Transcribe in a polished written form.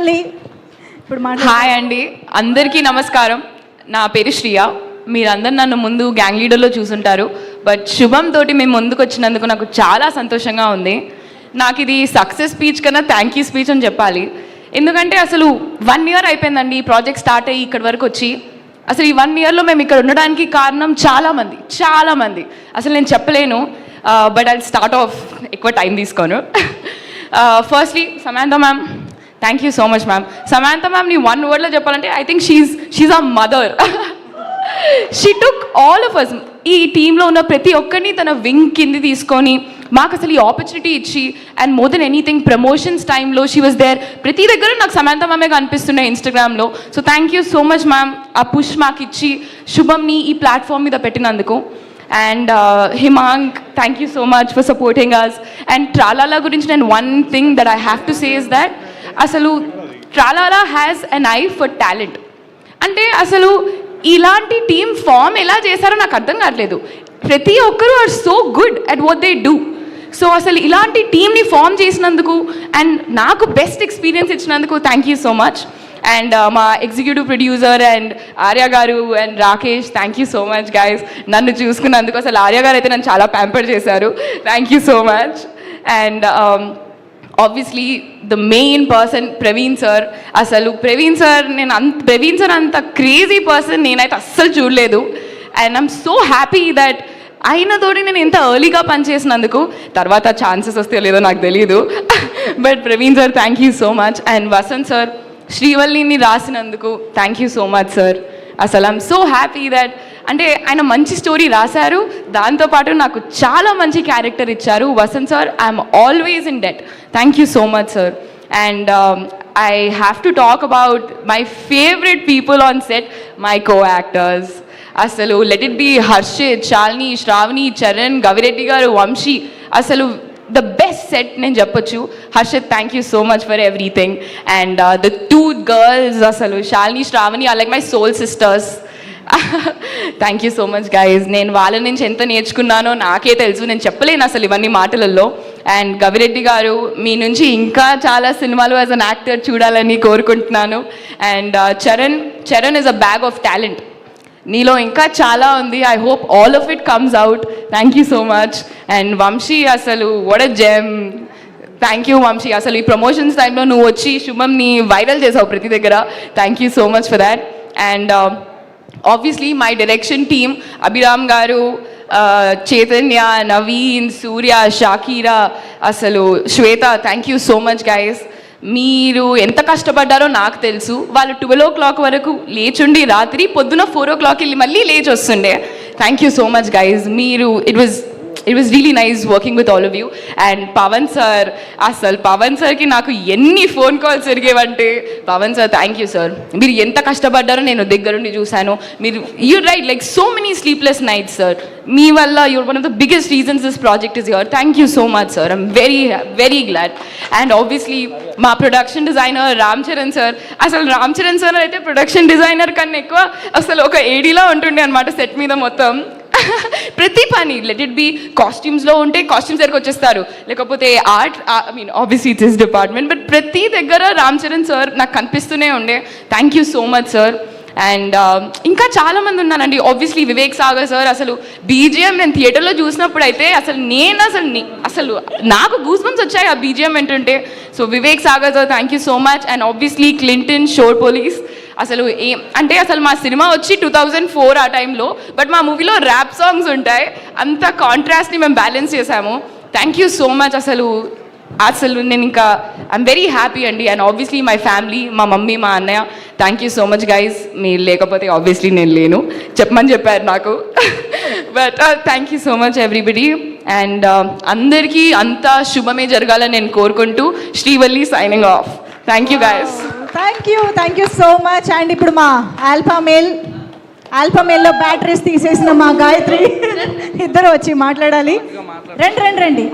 ఇప్పుడు హాయ్ అండి, అందరికీ నమస్కారం. నా పేరు శ్రియ. మీరందరూ నన్ను ముందు గ్యాంగ్ లీడర్లో చూసుంటారు, బట్ శుభం తోటి మేము ముందుకు వచ్చినందుకు నాకు చాలా సంతోషంగా ఉంది. నాకు ఇది సక్సెస్ స్పీచ్ కన్నా థ్యాంక్ యూ స్పీచ్ అని చెప్పాలి. ఎందుకంటే అసలు 1 year అయిపోయిందండి ఈ ప్రాజెక్ట్ స్టార్ట్ అయ్యి ఇక్కడి వరకు వచ్చి. అసలు ఈ 1 yearలో మేము ఇక్కడ ఉండడానికి కారణం చాలామంది. అసలు నేను చెప్పలేను, బట్ ఐ స్టార్ట్ ఆఫ్, ఎక్కువ టైం తీసుకోను. Firstly Samantha ma'am, thank you so much ma'am. Samantha మ్యామ్ని 1 wordలో చెప్పాలంటే I think she a mother. She took all of us, ఈ టీంలో ఉన్న ప్రతి ఒక్కరిని తన వింగ్ కింది తీసుకొని మాకు అసలు ఈ ఆపర్చునిటీ ఇచ్చి, and more than anything promotions టైంలో షీ వాజ్ దేర్. ప్రతి దగ్గర నాకు సమాంత మ్యామే కనిపిస్తున్నాయి ఇన్స్టాగ్రామ్లో. So thank you so much ma'am, ఆ పుష్ మాకు ఇచ్చి శుభంని ఈ ప్లాట్ఫామ్ మీద పెట్టినందుకు. And Himang, thank you so much for supporting us. And Tralala గురించి నేను one thing that I have to say is that అసలు Tralala has an eye for talent. అంటే అసలు ఇలాంటి టీమ్ ఫామ్ ఎలా చేశారో నాకు అర్థం కావట్లేదు. ప్రతి ఒక్కరూ are so good at what they do. So అసలు ఇలాంటి టీమ్ని ఫామ్ చేసినందుకు అండ్ నాకు బెస్ట్ ఎక్స్పీరియన్స్ ఇచ్చినందుకు thank you so much. And మా executive producer and Arya garu and Rakesh, thank you so much guys నన్ను చూసుకున్నందుకు. అసలు ఆర్య గారు అయితే నన్ను చాలా ప్యాంపర్ చేశారు, thank you so much. And obviously the main person Praveen sir. అసలు ప్రవీణ్ సార్ అంత క్రేజీ పర్సన్ నేనైతే అస్సలు చూడలేదు. And I'm so happy that అయినతోటి నేను ఎంత ఎర్లీగా పనిచేసినందుకు. తర్వాత ఛాన్సెస్ వస్తాయో లేదో నాకు తెలియదు, but Praveen sir thank you so much. And Vasanth sir శ్రీవల్లిని రాసినందుకు thank you so much sir. అసలు ఐఎమ్ సో హ్యాపీ దట్ అంటే ఆయన మంచి స్టోరీ రాశారు, దాంతోపాటు నాకు చాలా మంచి క్యారెక్టర్ ఇచ్చారు. Vasanth sir, I'm always in debt. Thank you so much sir. And I have to talk about my favourite people on set, my co actors. అసలు let it be Harshith, Shalini, Shravani, Charan, Gavireddy garu, Vamshi. అసలు ద బెస్ట్ సెట్ నేను చెప్పొచ్చు. Harshith, thank you so much for everything. And the 2 girls, అసలు Shalini, Shravani are like my soul sisters. Thank you so much guys. నేను వాళ్ళ నుంచి ఎంత నేర్చుకున్నానో నాకే తెలుసు, నేను చెప్పలేను అసలు ఇవన్నీ మాటలలో. అండ్ గవిరెడ్డి గారు, మీ నుంచి ఇంకా చాలా సినిమాలు యాజ్ అన్ యాక్టర్ చూడాలని కోరుకుంటున్నాను. And Charan is a bag of talent, నీలో ఇంకా చాలా ఉంది. I hope all of it comes out. Thank you so much. And Vamshi, అసలు what a gem. Thank you Vamshi. అసలు ఈ ప్రమోషన్స్ టైంలో నువ్వు వచ్చి శుభంని వైరల్ చేసావు ప్రతి దగ్గర. Thank you so much for that. And obviously my direction team, Abhiram garu, Chaitanya, Naveen, Surya, Shakira, అసలు Shweta, thank you so much guys. మీరు ఎంత కష్టపడ్డారో నాకు తెలుసు. వాళ్ళు 12 o'clock వరకు లేచుండి రాత్రి పొద్దున 4 o'clock వెళ్ళి మళ్ళీ లేచి వస్తుండే. Thank you so much guys. మీరు it was really nice working with all of you. And Pawan sir, అసలు పవన్ సార్కి నాకు ఎన్ని ఫోన్ కాల్స్ జరిగేవంటే, Pawan sir thank you sir. మీరు ఎంత కష్టపడ్డారో నేను దగ్గరుండి చూశాను. మీరు you're right, like so many sleepless nights sir. మీ వల్ల you're one of the biggest reasons this project is your. Thank you so much sir, I'm very glad. And obviously మా production designer Ram Charan sir. అసలు Ram Charan sir అయితే production designer కన్నా ఎక్కువ అసలు ఒక ఏడీలా ఉంటుండే అనమాట సెట్ మీద మొత్తం. ప్రతి పని, లెట్ ఇట్ బి కాస్ట్యూమ్స్లో ఉంటే కాస్ట్యూమ్స్ దగ్గరకు వచ్చేస్తారు, లేకపోతే art, I mean obviously it's his department, but ప్రతి దగ్గర రామ్ చరణ్ సార్ నాకు కనిపిస్తూనే ఉండే. Thank you so much sir. And ఇంకా చాలామంది ఉన్నానండి. Obviously Vivek Sagar sir. అసలు బీజిఎం నేను థియేటర్లో చూసినప్పుడు అయితే అసలు నాకు గూస్ బంప్స్ వచ్చాయి ఆ బీజిఎం వింటుంటే. So Vivek Sagar sir, thank you so much. And obviously Clinton, Shor Police. అసలు మా సినిమా వచ్చి 2004 ఆ టైంలో, బట్ మా మూవీలో ర్యాప్ సాంగ్స్ ఉంటాయి. అంత కాంట్రాస్ట్ని మేము బ్యాలెన్స్ చేశాము. Thank you so much. అసలు నేను ఇంకా ఐఎమ్ వెరీ హ్యాపీ అండి. అండ్ ఆబ్వియస్లీ మై ఫ్యామిలీ, మా మమ్మీ, మా అన్నయ్య, thank you so much guys. మీరు లేకపోతే ఆబ్వియస్లీ నేను లేను, చెప్పమని చెప్పారు నాకు. But thank you so much everybody. And అందరికీ అంతా శుభమే జరగాలని నేను కోరుకుంటూ Srivalli signing off. Thank you guys. Thank you so much. And ఇప్పుడు మా ఆల్ఫామేల్లో బ్యాటరీస్ తీసేసిన మా గాయత్రి ఇద్దరు వచ్చి మాట్లాడాలి. రండి.